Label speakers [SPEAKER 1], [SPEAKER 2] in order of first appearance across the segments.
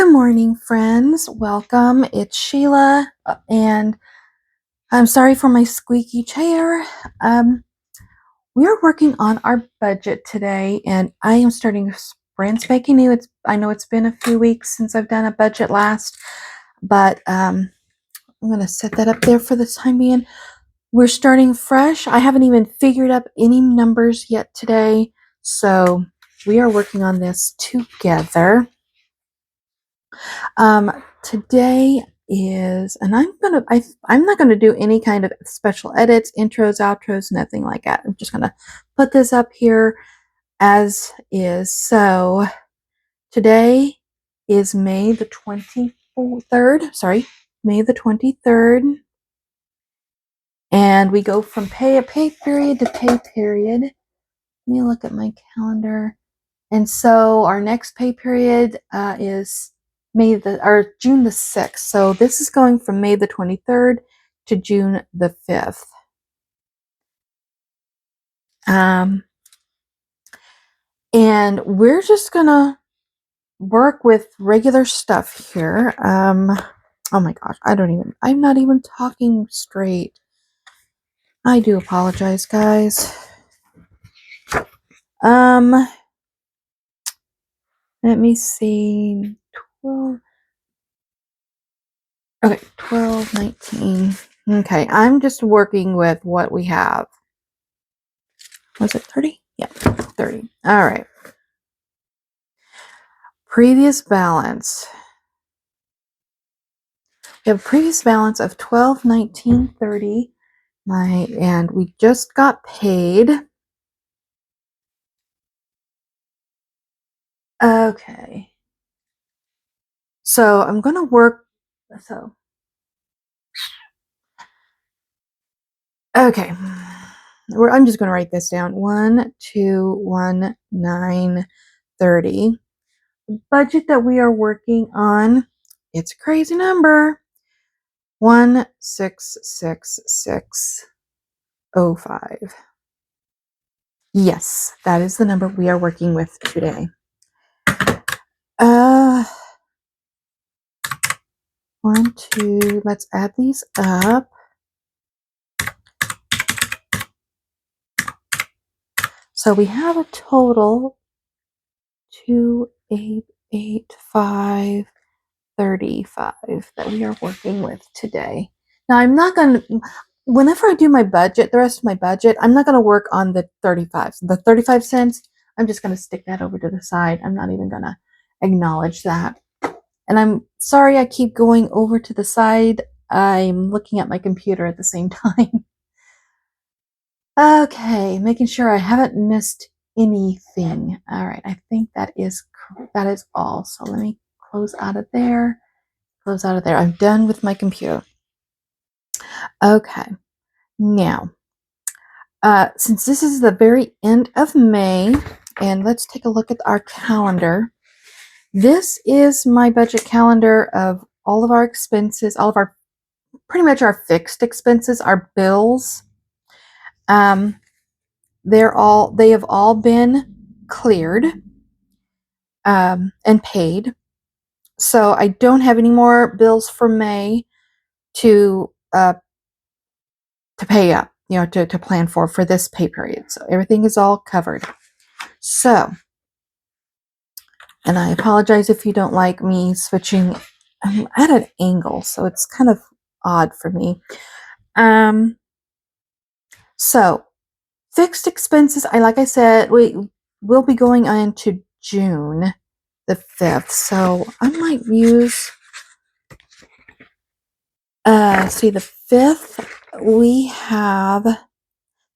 [SPEAKER 1] Good morning, friends. Welcome. It's Sheila, and I'm sorry for my squeaky chair. We are working on our budget today, and I am starting brand spanking new. I know it's been a few weeks since I've done a budget last, but I'm going to set that up there for the time being. We're starting fresh. I haven't even figured up any numbers yet today, so we are working on this together. Today is, and I'm not gonna do any kind of special edits, intros, outros, nothing like that. I'm just gonna put this up here as is. So today is May the 23rd. Sorry, May the 23rd, and we go from pay period to pay period. Let me look at my calendar. And so our next pay period is June the 6th. So this is going from May the 23rd to June the 5th. And we're just gonna work with regular stuff here. Oh my gosh, I'm not even talking straight. I do apologize, guys. Let me see. 12. Okay, 12, 19. Okay, I'm just working with what we have. Was it 30? Yeah, 30. All right. Previous balance. We have a previous balance of 12, 19, 30. And we just got paid. Okay. So I'm going to work. Okay. I'm just going to write this down. 1, 2, 1, 9, 30. Budget that we are working on, it's a crazy number. 166605. Yes, that is the number we are working with today. 1, 2, let's add these up. So we have a total 288535 that we are working with today. Now I'm not going to, whenever I do my budget, the rest of my budget, I'm not going to work on the 35. The 35 cents, I'm just going to stick that over to the side. I'm not even going to acknowledge that. And I'm sorry I keep going over to the side. I'm looking at my computer at the same time. Okay, making sure I haven't missed anything. All right, I think that is all. So let me close out of there. Close out of there. I'm done with my computer. Okay, now, since this is the very end of May, and let's take a look at our calendar. This is my budget calendar of all of our expenses, pretty much our fixed expenses, our bills. They have all been cleared and paid. So I don't have any more bills for May to pay up, to plan for this pay period. So everything is all covered. So, and I apologize if you don't like me switching. I'm at an angle, so it's kind of odd for me. So fixed expenses, like I said, we will be going on to June the 5th. So I might use, see, the 5th,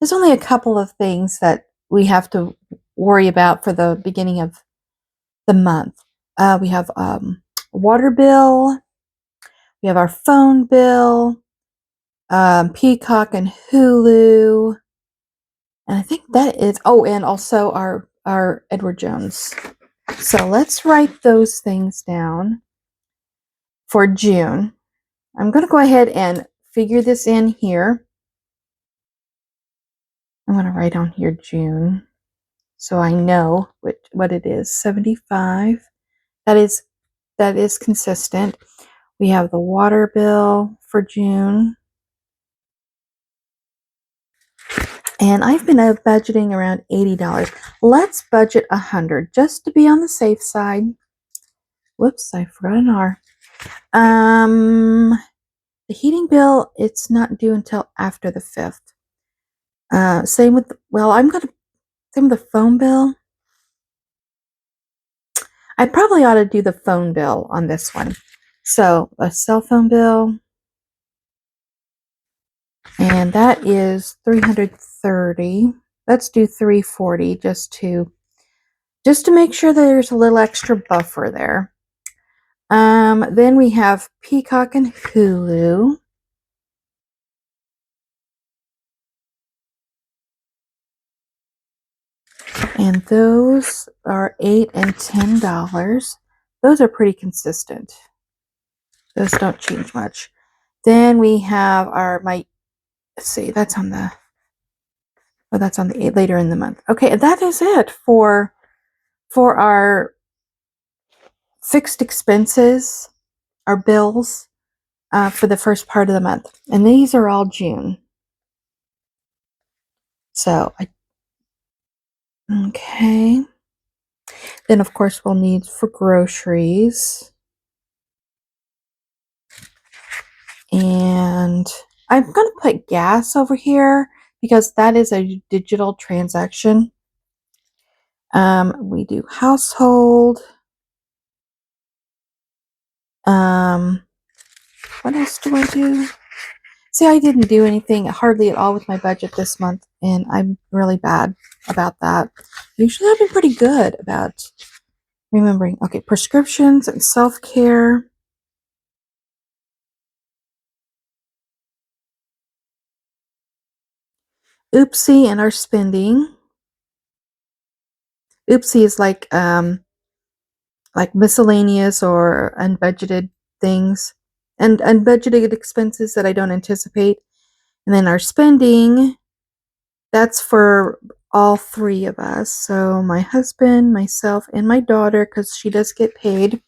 [SPEAKER 1] there's only a couple of things that we have to worry about for the beginning of the month. We have water bill, we have our phone bill, Peacock and Hulu, and I think that is, and also our Edward Jones. So let's write those things down for June. I'm going to go ahead and figure this in here. I'm going to write on here June so I know what it is. 75. That is that is consistent. We have the water bill for June. And I've been budgeting around $80. Let's budget $100 just to be on the safe side. Whoops, I forgot an R. The heating bill, it's not due until after the 5th. Same with, same with the phone bill. I probably ought to do the phone bill on this one. So a cell phone bill, and that is $330. Let's do $340 just to make sure that there's a little extra buffer there. Then we have Peacock and Hulu. And those are $8 and $10. Those are pretty consistent. Those don't change much. Then we have let's see, that's on the later in the month. Okay, that is it for our fixed expenses, our bills for the first part of the month. And these are all June. So, okay. Then, of course, we'll need for groceries. And I'm going to put gas over here because that is a digital transaction. We do household. What else do I do? See, I didn't do anything hardly at all with my budget this month, and I'm really bad about that. Usually I've been pretty good about remembering. Okay, prescriptions and self-care. Oopsie and our spending. Oopsie is like miscellaneous or unbudgeted things and unbudgeted expenses that I don't anticipate. And then our spending, that's for all three of us. So my husband, myself, and my daughter, because she does get paid.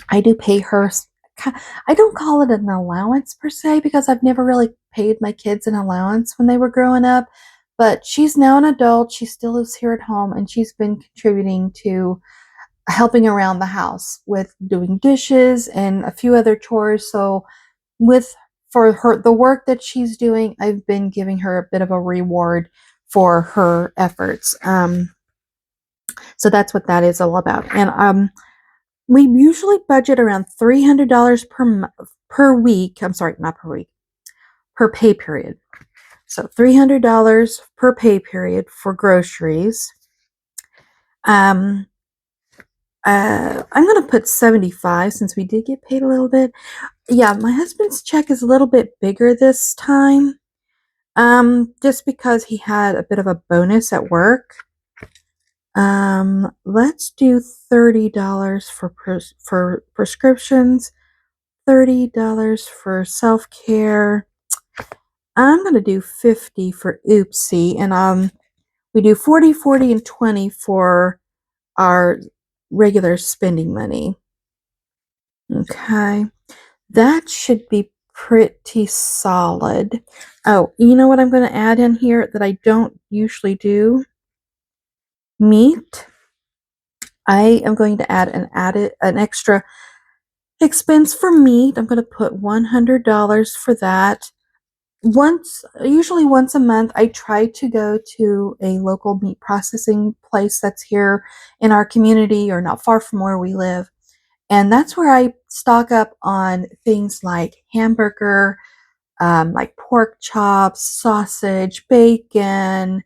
[SPEAKER 1] I do pay her. I don't call it an allowance per se because I've never really paid my kids an allowance when they were growing up. But she's now an adult. She still lives here at home, and she's been contributing to helping around the house with doing dishes and a few other chores. So for her the work that she's doing, I've been giving her a bit of a reward for her efforts. So that's what that is all about. And we usually budget around $300 per week. I'm sorry, not per week, per pay period. So $300 per pay period for groceries. I'm going to put 75 since we did get paid a little bit. Yeah, my husband's check is a little bit bigger this time. Just because he had a bit of a bonus at work. Let's do $30 for prescriptions, $30 for self-care. I'm going to do 50 for oopsie, and we do 40, 40, and 20 for our regular spending money. Okay. That should be pretty solid. Oh, you know what I'm going to add in here that I don't usually do? Meat. I am going to add an extra expense for meat. I'm going to put $100 for that. Usually once a month, I try to go to a local meat processing place that's here in our community or not far from where we live. And that's where I stock up on things like hamburger, like pork chops, sausage, bacon,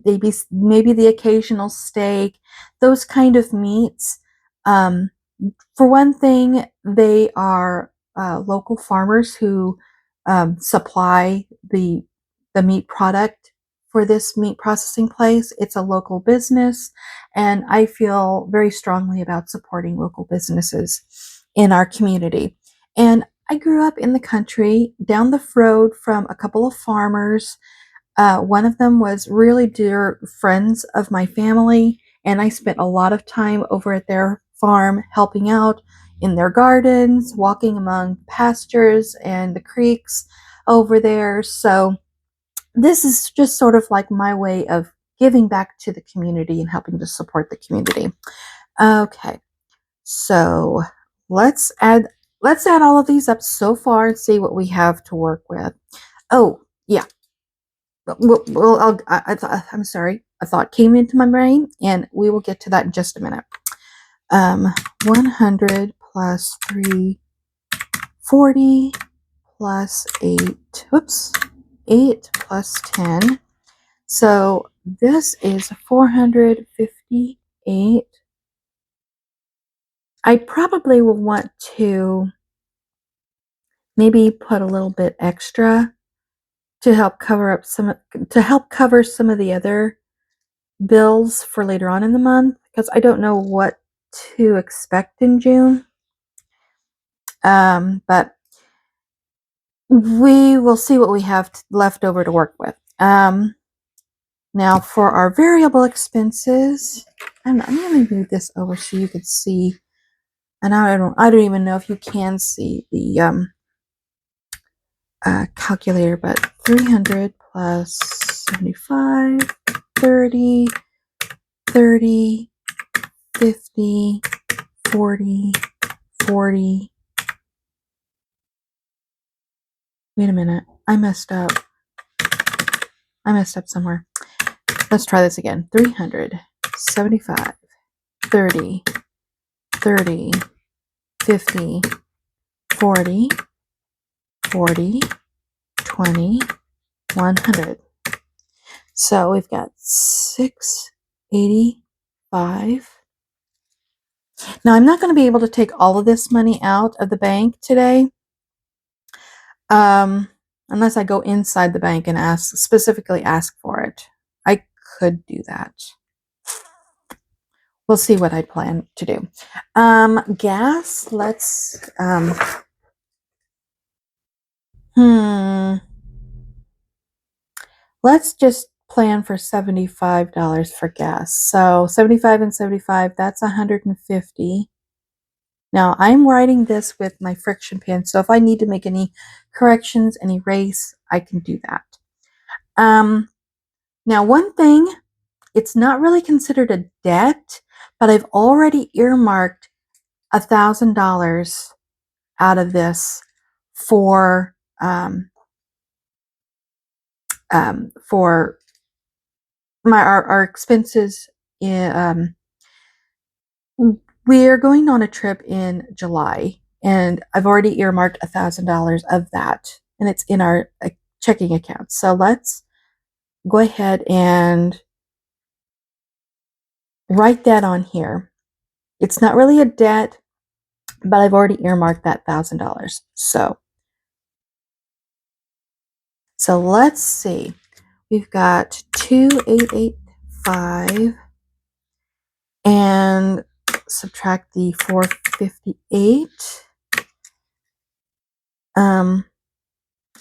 [SPEAKER 1] maybe the occasional steak, those kind of meats. For one thing, they are local farmers who supply the meat product for this meat processing place. It's a local business, and I feel very strongly about supporting local businesses in our community. And I grew up in the country down the road from a couple of farmers. One of them was really dear friends of my family, and I spent a lot of time over at their farm, helping out in their gardens, walking among pastures and the creeks over there. So this is just sort of like my way of giving back to the community and helping to support the community. Okay, so let's add all of these up so far and see what we have to work with. Oh, yeah. I'm sorry. A thought came into my brain, and we will get to that in just a minute. 100 plus 340 plus 8. Whoops. 8 plus 10. So this is 458. I probably will want to maybe put a little bit extra to help cover some of the other bills for later on in the month, because I don't know what to expect in June. But we will see what we have left over to work with. Now for our variable expenses, I'm going to move this over so you can see. And I don't even know if you can see the calculator, but 300 plus 75, 30, 30, 50, 40, 40. Wait a minute. I messed up. Somewhere. Let's try this again. 300, 75, 30, 30, 50, 40, 40, 20, 100. So we've got 685. Now I'm not going to be able to take all of this money out of the bank today, unless I go inside the bank and specifically ask for it. I could do that. We'll see what I plan to do. Gas. Let's just plan for $75 for gas. So 75 and 75, that's 150. Now I'm writing this with my friction pen, so if I need to make any corrections, any erase, I can do that. Now one thing, it's not really considered a debt, but I've already earmarked $1,000 out of this for our expenses. We're going on a trip in July, and I've already earmarked $1,000 of that, and it's in our checking account. So let's go ahead and write that on here. It's not really a debt, but I've already earmarked that $1,000. So let's see. We've got 2,885 and subtract the 458. I'm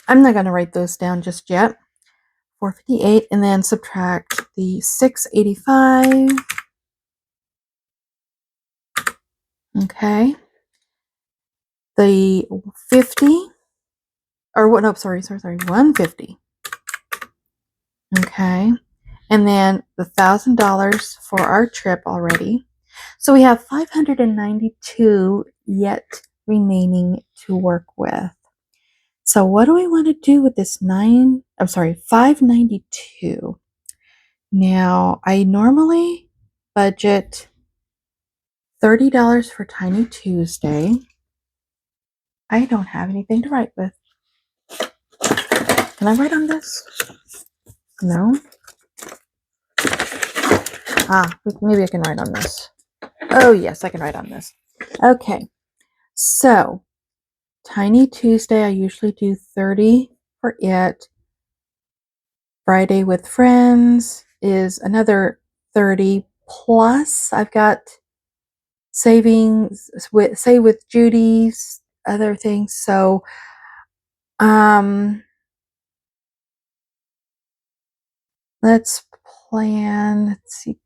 [SPEAKER 1] not going to write those down just yet. 458, and then subtract the 685. Okay. The 50, or what? No, sorry, 150. Okay. And then the $1,000 for our trip already. So we have 592 yet remaining to work with. So what do we want to do with this 592? Now, I normally budget $30 for Tiny Tuesday. I don't have anything to write with. Can I write on this? No? Maybe I can write on this. Oh, yes, I can write on this. Okay, so Tiny Tuesday, I usually do 30 for it. Friday with Friends is another 30, plus I've got savings with Judy's, other things. So let's plan. Let's see.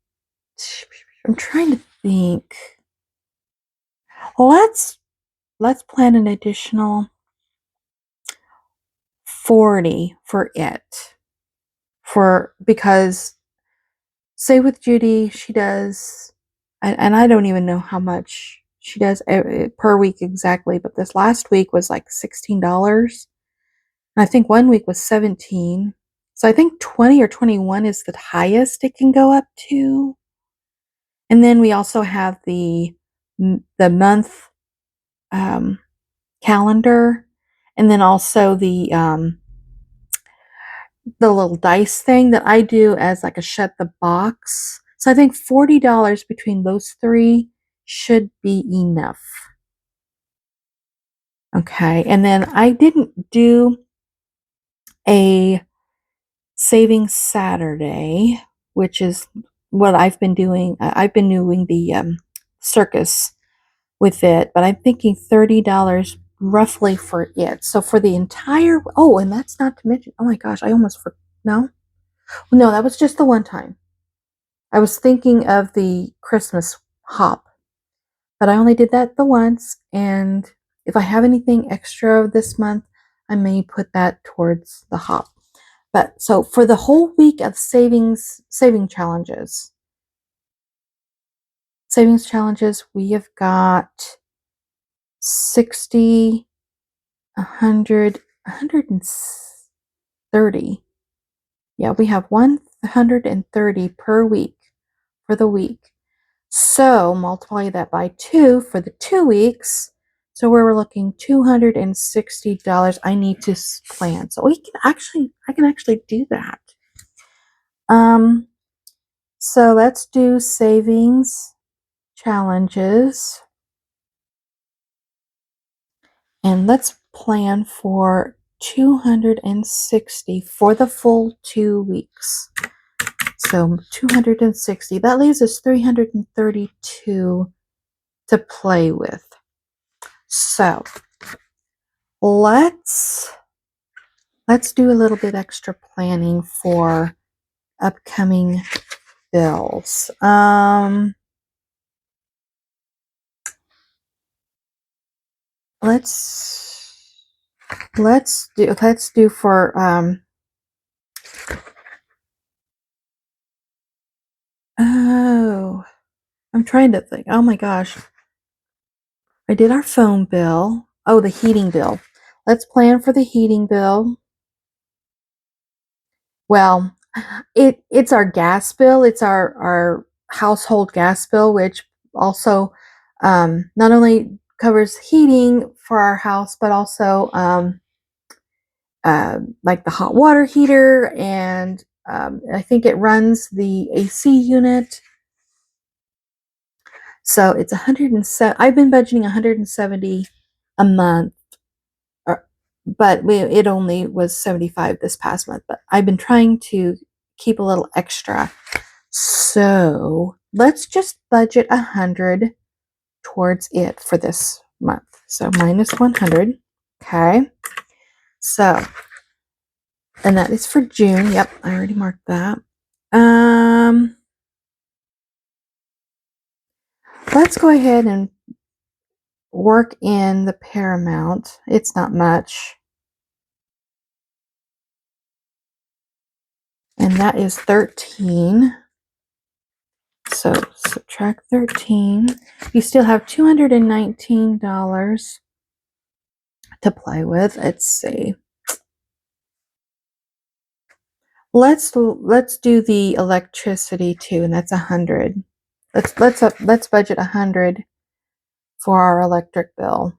[SPEAKER 1] I'm trying to think. let's plan an additional 40 for it. Because say with Judy, she does, and I don't even know how much she does per week exactly, but this last week was like $16. And I think one week was 17. So I think 20 or 21 is the highest it can go up to. And then we also have the month calendar, and then also the little dice thing that I do as like a shut the box. So I think $40 between those three should be enough. Okay, and then I didn't do a Saving Saturday, which is what I've been doing. I've been doing the circus with it, but I'm thinking $30 roughly for it. So for the entire, oh, and that's not to mention, oh my gosh, I almost forgot. No, that was just the one time. I was thinking of the Christmas hop, but I only did that the once. And if I have anything extra this month, I may put that towards the hop. But so for the whole week of saving challenges, we have got 60, 100, 130. Yeah, we have 130 per week for the week. So multiply that by 2 for the 2 weeks. So we're looking $260 I need to plan. So I can actually do that. So let's do savings challenges. And let's plan for 260 for the full 2 weeks. So 260. That leaves us 332 to play with. So let's do a little bit extra planning for upcoming bills. Let's do for oh, I'm trying to think. Oh my gosh. I did our phone bill. Oh, the heating bill. Let's plan for the heating bill. Well, it's our gas bill. It's our household gas bill, which also not only covers heating for our house, but also like the hot water heater, and I think it runs the AC unit. So it's 107. I've been budgeting 170 a month, but it only was 75 this past month. But I've been trying to keep a little extra. So let's just budget 100 towards it for this month. So minus 100. Okay. So, and that is for June. Yep, I already marked that. Let's go ahead and work in the paramount. It's not much. And that is 13. So subtract 13. You still have $219 to play with. Let's see. Let's do the electricity too, and that's 100. Let's budget 100 for our electric bill.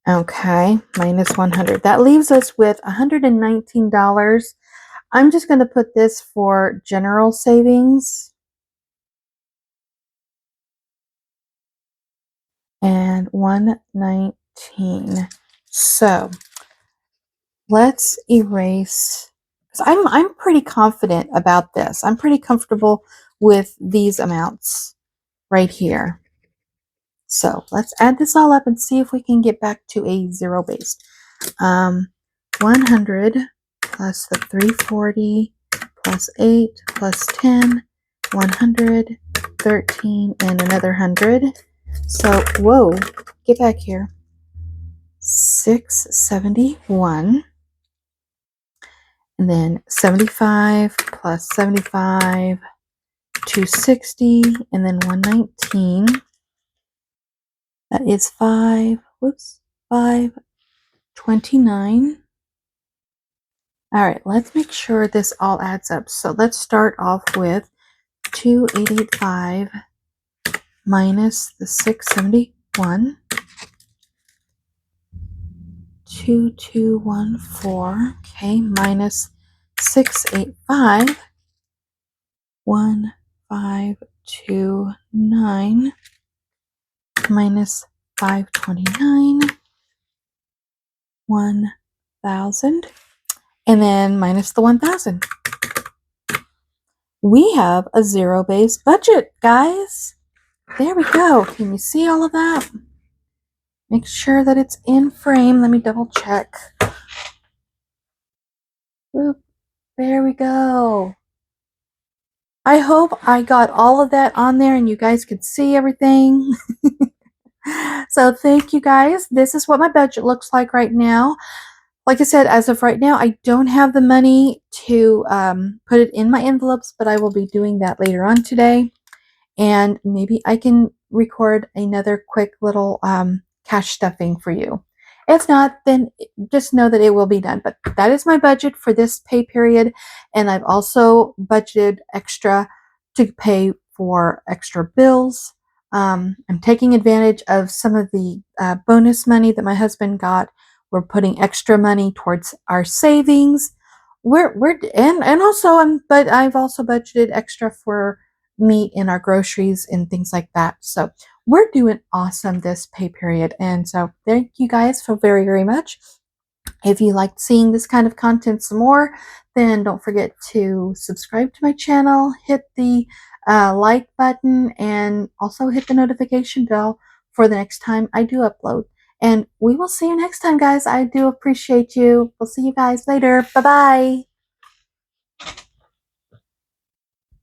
[SPEAKER 1] Okay, minus 100. That leaves us with $119. I'm just going to put this for general savings. And 119. So let's erase, because I'm pretty confident about this. I'm pretty comfortable with these amounts right here. So let's add this all up and see if we can get back to a zero base. 100 plus the 340 plus 8 plus 10, 100 13 and another 100. So, whoa, get back here. 671. And then 75 plus 75, 260, and then 119. That is 529. All right, let's make sure this all adds up. So let's start off with 2885 minus the 671, 2214, okay, minus 685, 1529, minus 529, 1000, and then minus the 1000. We have a zero-based budget, guys. There we go. Can you see all of that? Make sure that it's in frame. Let me double check. Boop. There we go. I hope I got all of that on there and you guys could see everything. So thank you guys. This is what my budget looks like right now. Like I said, as of right now, I don't have the money to put it in my envelopes, but I will be doing that later on today. And maybe I can record another quick little cash stuffing for you. If not, then just know that it will be done. But that is my budget for this pay period. And I've also budgeted extra to pay for extra bills. I'm taking advantage of some of the bonus money that my husband got. We're putting extra money towards our savings. And also but I've also budgeted extra for meat in our groceries and things like that. So we're doing awesome this pay period. And so thank you guys so very, very much. If you liked seeing this kind of content some more, then don't forget to subscribe to my channel, hit the like button, and also hit the notification bell for the next time I do upload. And we will see you next time, guys. I do appreciate you. We'll see you guys later. Bye-bye.